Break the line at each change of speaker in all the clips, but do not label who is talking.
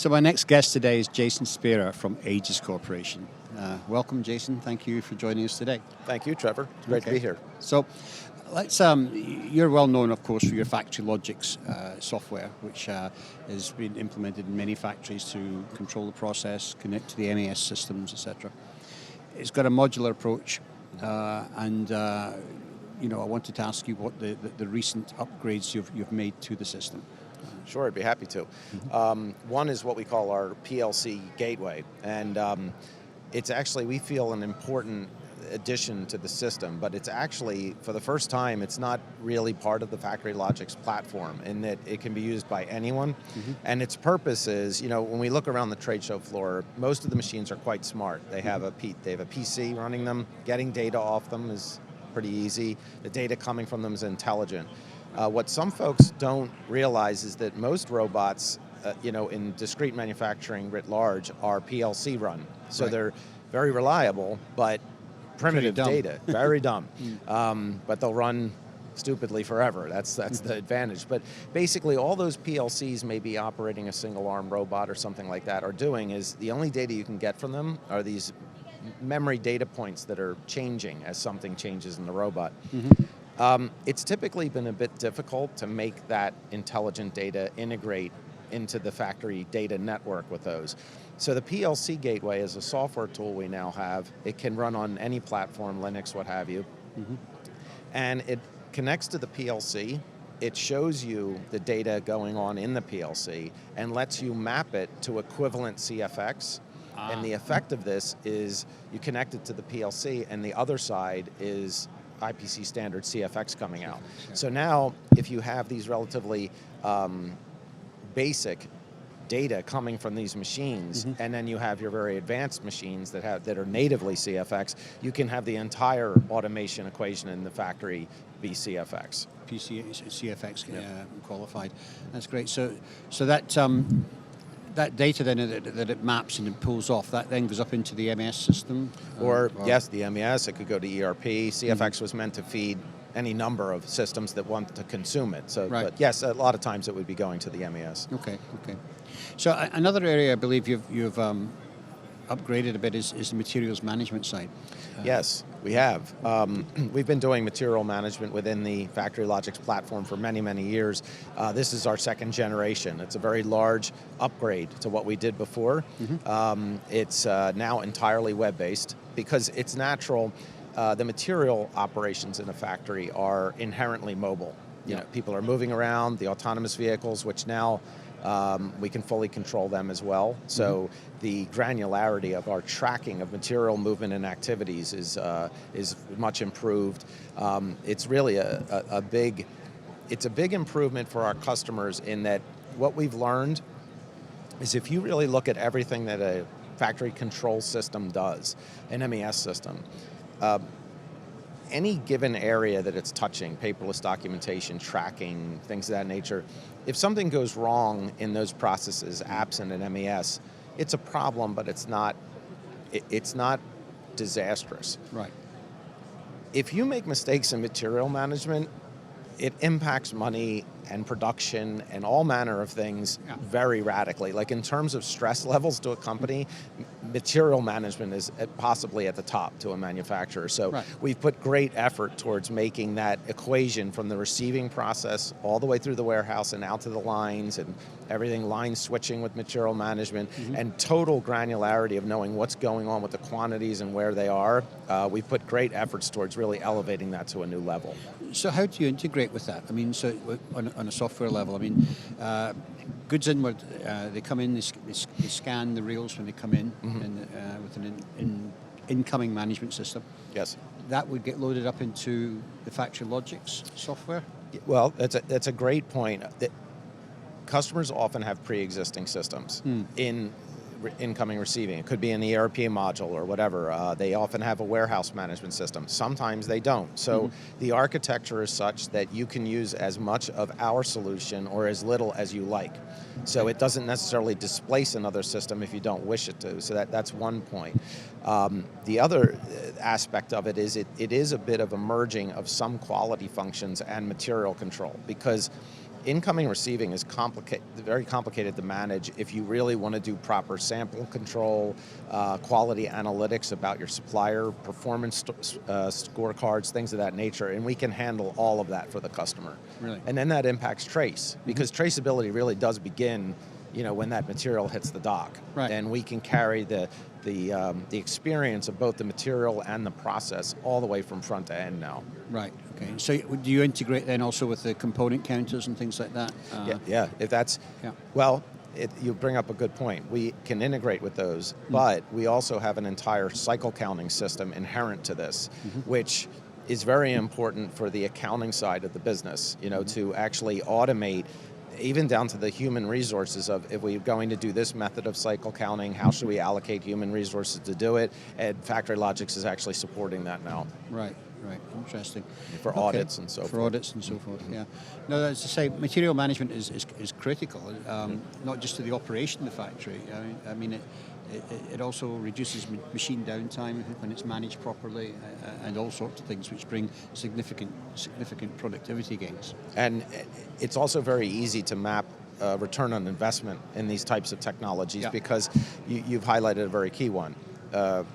So my next guest today is Jason Spera from Aegis Corporation. Welcome, Jason. Thank you for joining us today.
Thank you, Trevor. It's great to be here.
So let's. You're well known, of course, for your FactoryLogix software, which has been implemented in many factories to control the process, connect to the MES systems, etc. It's got a modular approach, and I wanted to ask you what the recent upgrades you've made to the system.
Sure, I'd be happy to. One is what we call our PLC gateway, and it's actually, we feel, an important addition to the system, but it's actually, for the first time, it's not really part of the FactoryLogix platform in that it can be used by anyone. And its purpose is, when we look around the trade show floor, most of the machines are quite smart. They have a PC running them. Getting data off them is pretty easy. The data coming from them is intelligent. What some folks don't realize is that most robots, in discrete manufacturing writ large, are PLC run. So they're very reliable, but primitive data, very dumb. But they'll run stupidly forever. That's the advantage. But basically, all those PLCs may be operating a single-arm robot or something like that are doing is the only data you can get from them are these memory data points that are changing as something changes in the robot. It's typically been a bit difficult to make that intelligent data integrate into the factory data network with those. So the PLC gateway is a software tool we now have. It can run on any platform, Linux, what have you. And it connects to the PLC. It shows you the data going on in the PLC and lets you map it to equivalent CFX. And the effect of this is you connect it to the PLC, and the other side is IPC standard CfX coming out. So now, if you have these relatively basic data coming from these machines, and then you have your very advanced machines that are natively CFX, you can have the entire automation equation in the factory be CFX.
CFX qualified. That's great. So that data then that it maps and it pulls off, that then goes up into the MES system?
Or yes, the MES, it could go to ERP. CFX was meant to feed any number of systems that want to consume it. So, but yes, a lot of times it would be going to the MES.
Okay. So another area I believe you've upgraded a bit is the materials management side.
Yes, we have. We've been doing material management within the FactoryLogix platform for many, many years. This is our second generation. It's a very large upgrade to what we did before. It's now entirely web-based because it's natural. The material operations in a factory are inherently mobile. People are moving around, the autonomous vehicles, which now we can fully control them as well. So the granularity of our tracking of material movement and activities is much improved. It's really a big improvement for our customers in that what we've learned is if you really look at everything that a factory control system does, an MES system, any given area that it's touching, paperless documentation, tracking, things of that nature, if something goes wrong in those processes absent an MES, it's a problem, but it's not disastrous.
Right.
If you make mistakes in material management, it impacts money and production and all manner of things very radically. Like in terms of stress levels to a company, material management is possibly at the top to a manufacturer. So we've put great effort towards making that equation from the receiving process all the way through the warehouse and out to the lines and everything, line switching with material management and total granularity of knowing what's going on with the quantities and where they are. We've put great efforts towards really elevating that to a new level.
So how do you integrate with that? I mean, so on a software level, I mean, goods inward, they come in, they scan the reels when they come in with an incoming management system.
Yes.
That would get loaded up into the FactoryLogix software?
Well, that's a great point. Customers often have pre-existing systems in incoming receiving. It could be an ERP module or whatever. They often have a warehouse management system. Sometimes they don't. So the architecture is such that you can use as much of our solution or as little as you like. So it doesn't necessarily displace another system if you don't wish it to. So that's one point. The other aspect of it is it is a bit of a merging of some quality functions and material control, because incoming receiving is very complicated to manage if you really want to do proper sample control, quality analytics about your supplier, performance scorecards, things of that nature, and we can handle all of that for the customer.
Really?
And then that impacts trace, because traceability really does begin, when that material hits the dock.
Right.
And we can carry the experience of both the material and the process all the way from front to end now.
Right. Okay. So do you integrate then also with the component counters and things like that?
Yeah. If that's well, you bring up a good point. We can integrate with those, but we also have an entire cycle counting system inherent to this, which is very important for the accounting side of the business. To actually automate, even down to the human resources of, if we're going to do this method of cycle counting, how should we allocate human resources to do it? And FactoryLogix is actually supporting that now.
Right. Interesting.
For audits and so forth.
For audits and so forth, yeah. No, as I say, material management is critical, not just to the operation of the factory. I mean, it also reduces machine downtime when it's managed properly, and all sorts of things which bring significant productivity gains.
And it's also very easy to map return on investment in these types of technologies, because you've highlighted a very key one.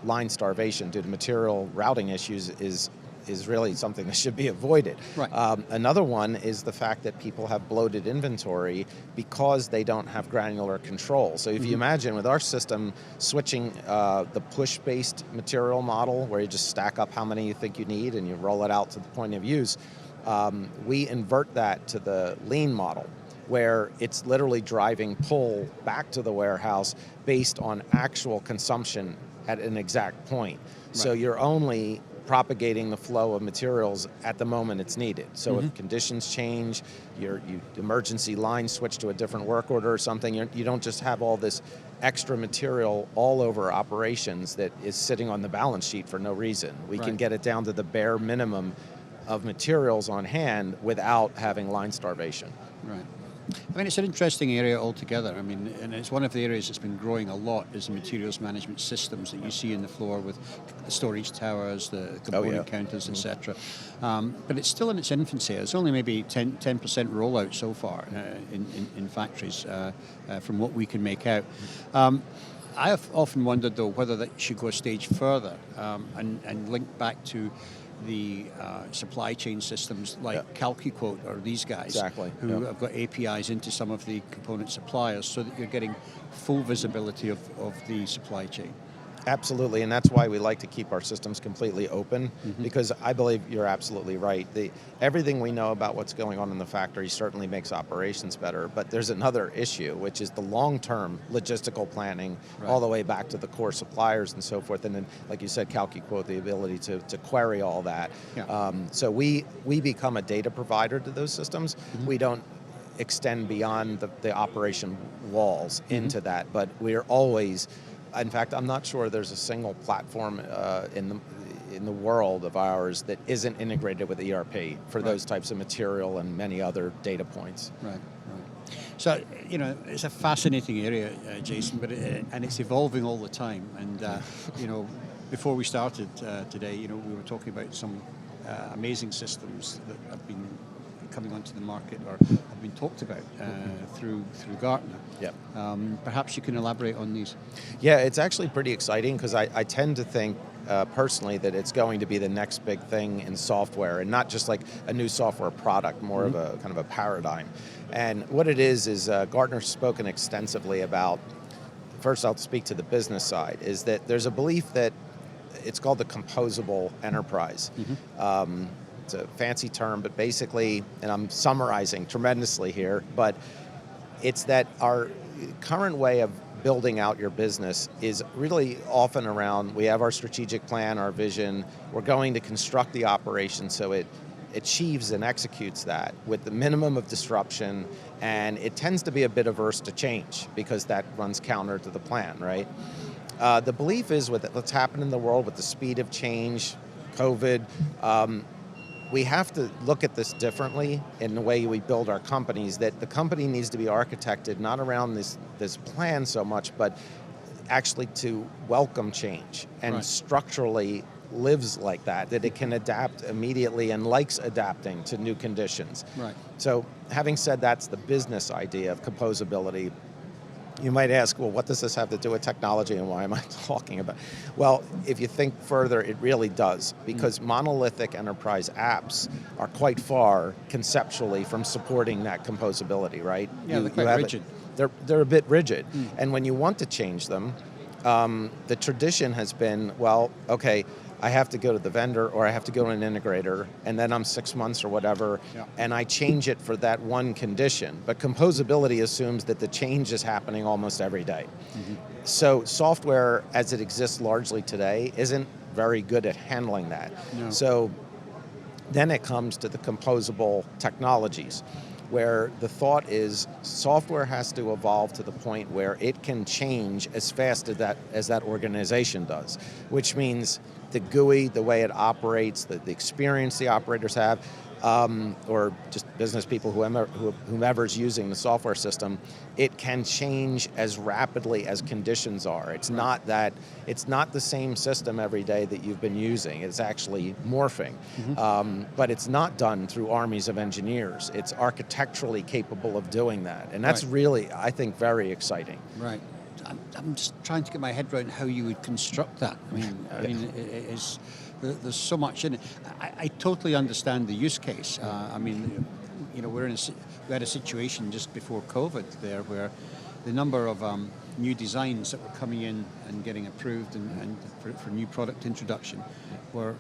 Line starvation due to material routing issues is really something that should be avoided.
Right.
Another one is the fact that people have bloated inventory because they don't have granular control. So if you imagine with our system switching the push-based material model, where you just stack up how many you think you need and you roll it out to the point of use, we invert that to the lean model, where it's literally driving pull back to the warehouse based on actual consumption at an exact point. Right. So you're only propagating the flow of materials at the moment it's needed. So if conditions change, you emergency line switch to a different work order or something, you don't just have all this extra material all over operations that is sitting on the balance sheet for no reason. We can get it down to the bare minimum of materials on hand without having line starvation.
Right. I mean, it's an interesting area altogether. I mean, and it's one of the areas that's been growing a lot, is the materials management systems that you see in the floor with the storage towers, the component counters, etc. But it's still in its infancy. It's only maybe 10% rollout so far in factories from what we can make out. I have often wondered, though, whether that should go a stage further and link back to the supply chain systems like CalcuQuote or these guys who have got APIs into some of the component suppliers, so that you're getting full visibility of the supply chain.
Absolutely, and that's why we like to keep our systems completely open, because I believe you're absolutely right. Everything we know about what's going on in the factory certainly makes operations better, but there's another issue, which is the long-term logistical planning, all the way back to the core suppliers and so forth, and then, like you said, CalcuQuote, the ability to query all that. So we become a data provider to those systems. We don't extend beyond the operation walls into that, but we're always... In fact, I'm not sure there's a single platform in the world of ours that isn't integrated with ERP for those types of material and many other data points. Right.
So, it's a fascinating area, Jason, but and it's evolving all the time. And, before we started today, we were talking about some amazing systems that have been coming onto the market or have been talked about through Gartner. Perhaps you can elaborate on these. Yeah, it's actually pretty exciting, because I tend to think personally that it's going to be the next big thing in software, and not just like a new software product, more of a kind of a paradigm. And what it is Gartner's spoken extensively about. First, I'll speak to the business side, is that there's a belief that it's called the composable enterprise. It's a fancy term, but basically, and I'm summarizing tremendously here, but it's that our current way of building out your business is really often around, we have our strategic plan, our vision, we're going to construct the operation so it achieves and executes that with the minimum of disruption, and it tends to be a bit averse to change, because that runs counter to the plan, right? The belief is, with what's happened in the world with the speed of change, COVID, we have to look at this differently in the way we build our companies, that the company needs to be architected not around this plan so much, but actually to welcome change and structurally
lives like that it can adapt immediately and likes adapting to new conditions.
Right.
So having said that's the business idea of composability, you might ask, well, what does this have to do with technology and why am I talking about? Well, if you think further, it really does, because monolithic enterprise apps are quite far conceptually from supporting that composability, right?
Yeah, they're quite rigid.
They're a bit rigid. And when you want to change them, the tradition has been, well, okay, I have to go to the vendor or I have to go to an integrator, and then I'm 6 months or whatever, and I change it for that one condition. But composability assumes that the change is happening almost every day. So software, as it exists largely today, isn't very good at handling that.
No.
So then it comes to the composable technologies, where the thought is software has to evolve to the point where it can change as fast as that organization does, which means the GUI, the way it operates, the experience the operators have, or just business people, whomever's using the software system, it can change as rapidly as conditions are. It's not the same system every day that you've been using. It's actually morphing, but it's not done through armies of engineers. It's architecturally capable of doing that, and that's really, I think, very exciting.
Right. I'm just trying to get my head around how you would construct that. I mean, there's so much in it. I totally understand the use case. We had a situation just before COVID there where the number of new designs that were coming in and getting approved and for new product introduction were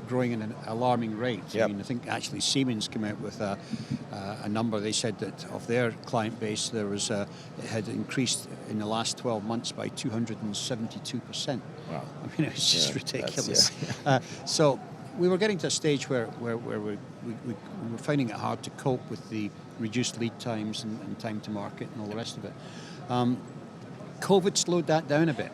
growing at an alarming rate. I mean, I think actually Siemens came out with a number. They said that of their client base, it had increased in the last 12 months by 272%.
Wow.
I mean, it's just ridiculous. So we were getting to a stage where we were finding it hard to cope with the reduced lead times and time to market and all the rest of it. COVID slowed that down a bit.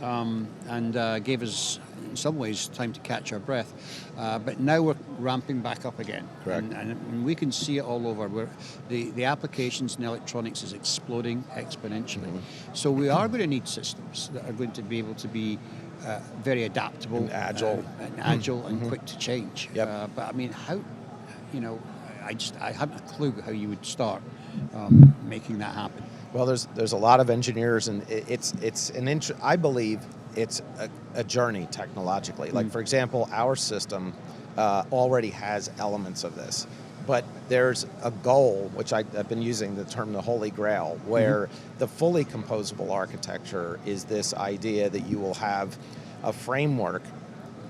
And gave us, in some ways, time to catch our breath. But now we're ramping back up again.
Correct.
And we can see it all over. The applications in electronics is exploding exponentially. So we are going to need systems that are going to be able to be very adaptable,
and agile,
and quick to change. But I mean, how? I haven't a clue how you would start making that happen.
Well, there's a lot of engineers, and I believe it's a journey technologically. Like, for example, our system already has elements of this, but there's a goal, which I've been using the term the Holy Grail, where the fully composable architecture is this idea that you will have a framework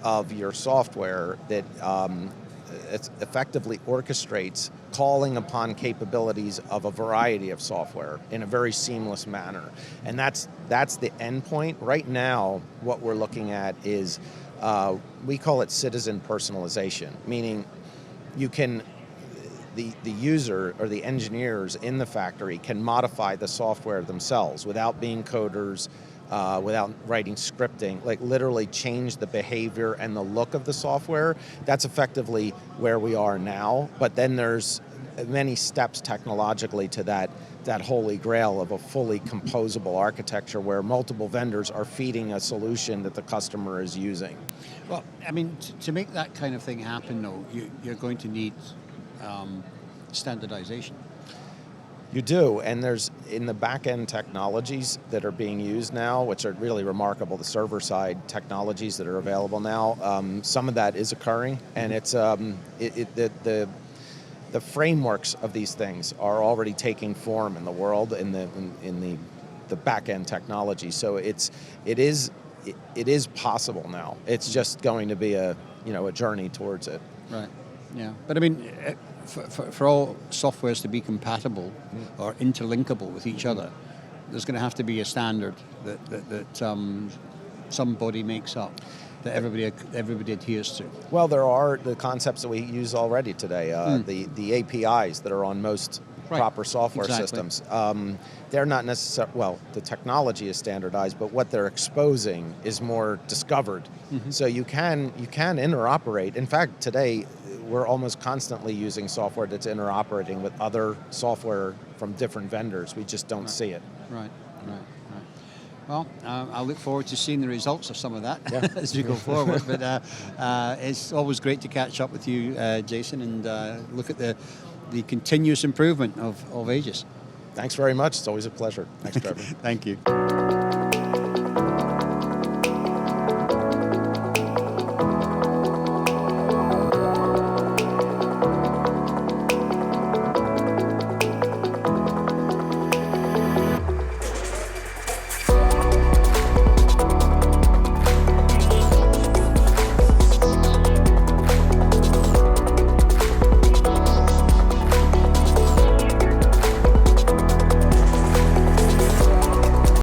of your software that it effectively orchestrates calling upon capabilities of a variety of software in a very seamless manner. And that's the end point. Right now, what we're looking at is, we call it citizen personalization, meaning you can, the user or the engineers in the factory can modify the software themselves without being coders, without writing scripting, like literally change the behavior and the look of the software. That's effectively where we are now, but then there's many steps technologically to that holy grail of a fully composable architecture where multiple vendors are feeding a solution that the customer is using.
Well, I mean, to make that kind of thing happen, though, you're going to need standardization.
You do, and there's, in the back-end technologies that are being used now, which are really remarkable, the server-side technologies that are available now, some of that is occurring, and it's the frameworks of these things are already taking form in the world in the back-end technology. So it is possible now. It's just going to be a journey towards it.
Right. Yeah, but I mean, for all softwares to be compatible or interlinkable with each other, there's going to have to be a standard that somebody makes up, that everybody adheres to.
Well, there are the concepts that we use already today, the APIs that are on most proper software systems. They're not necessarily, well, the technology is standardized, but what they're exposing is more discovered. So you can interoperate. In fact, today, we're almost constantly using software that's interoperating with other software from different vendors. We just don't see it.
Right. Well, I look forward to seeing the results of some of that
Yeah.
as we go forward. But it's always great to catch up with you, Jason, and look at the continuous improvement of Aegis.
Thanks very much. It's always a pleasure. Thanks, Trevor.
Thank you.